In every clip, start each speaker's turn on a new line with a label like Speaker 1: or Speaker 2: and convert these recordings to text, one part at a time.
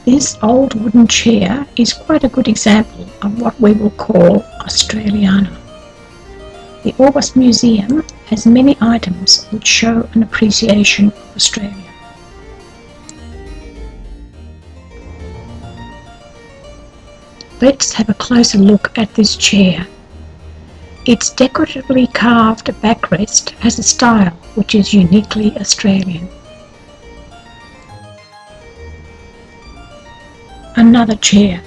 Speaker 1: This old wooden chair is quite a good example of what we will call Australiana. The Orbost Museum has many items which show an appreciation of Australia. Let's have a closer look at this chair. Its decoratively carved backrest has a style which is uniquely Australian. Another chair.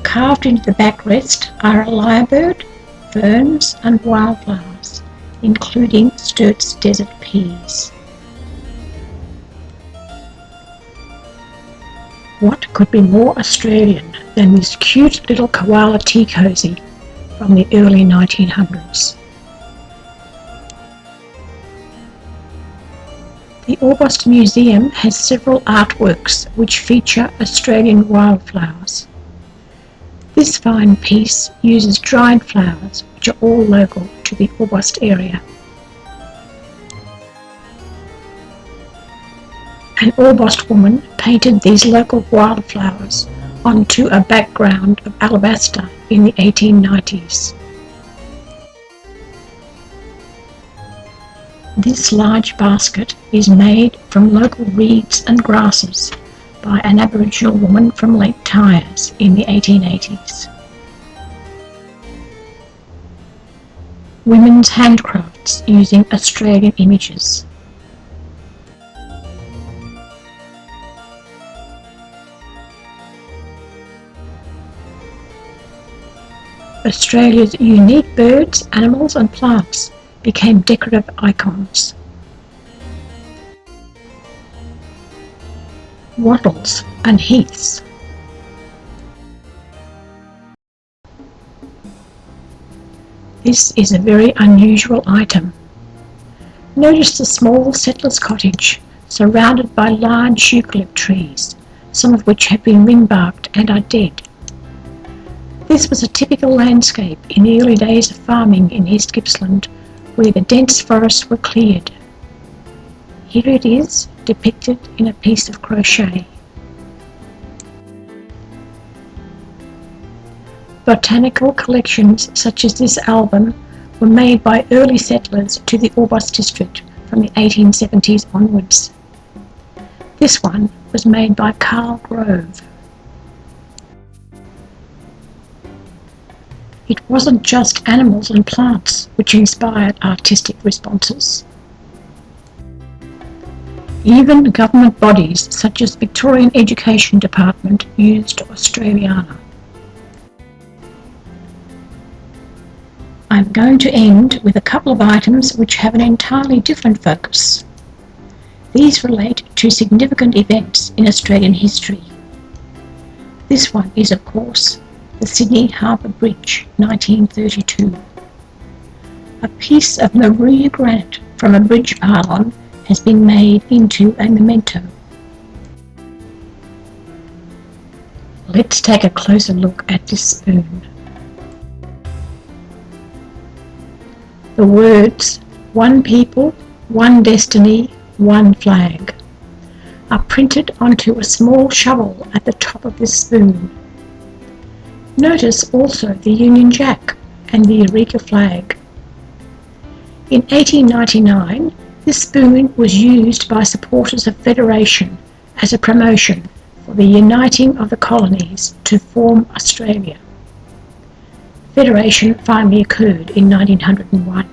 Speaker 1: Carved into the backrest are a lyrebird, ferns and wildflowers, including Sturt's desert peas. What could be more Australian than this cute little koala tea cosy from the early 1900s? The Orbost Museum has several artworks which feature Australian wildflowers. This fine piece uses dried flowers which are all local to the Orbost area. An Orbost woman painted these local wildflowers onto a background of alabaster in the 1890s. This large basket is made from local reeds and grasses by an Aboriginal woman from Lake Tyers in the 1880s. Women's handcrafts using Australian images. Australia's unique birds, animals and plants became decorative icons. Wattles and heaths. This is a very unusual item. Notice the small settler's cottage surrounded by large eucalypt trees, some of which have been ring-barked and are dead. This was a typical landscape in the early days of farming in East Gippsland, where the dense forests were cleared. Here it is, depicted in a piece of crochet. Botanical collections such as this album were made by early settlers to the Orbost district from the 1870s onwards. This one was made by Carl Grove. It wasn't just animals and plants which inspired artistic responses. Even government bodies such as Victorian Education Department used Australiana. I'm going to end with a couple of items which have an entirely different focus. These relate to significant events in Australian history. This one is, of course, the Sydney Harbour Bridge, 1932. A piece of Maruya granite from a bridge pylon has been made into a memento. Let's take a closer look at this spoon. The words, "One people, one destiny, one flag," are printed onto a small shovel at the top of this spoon. Notice also the Union Jack and the Eureka flag. In 1899, this spoon was used by supporters of Federation as a promotion for the uniting of the colonies to form Australia. Federation finally occurred in 1901.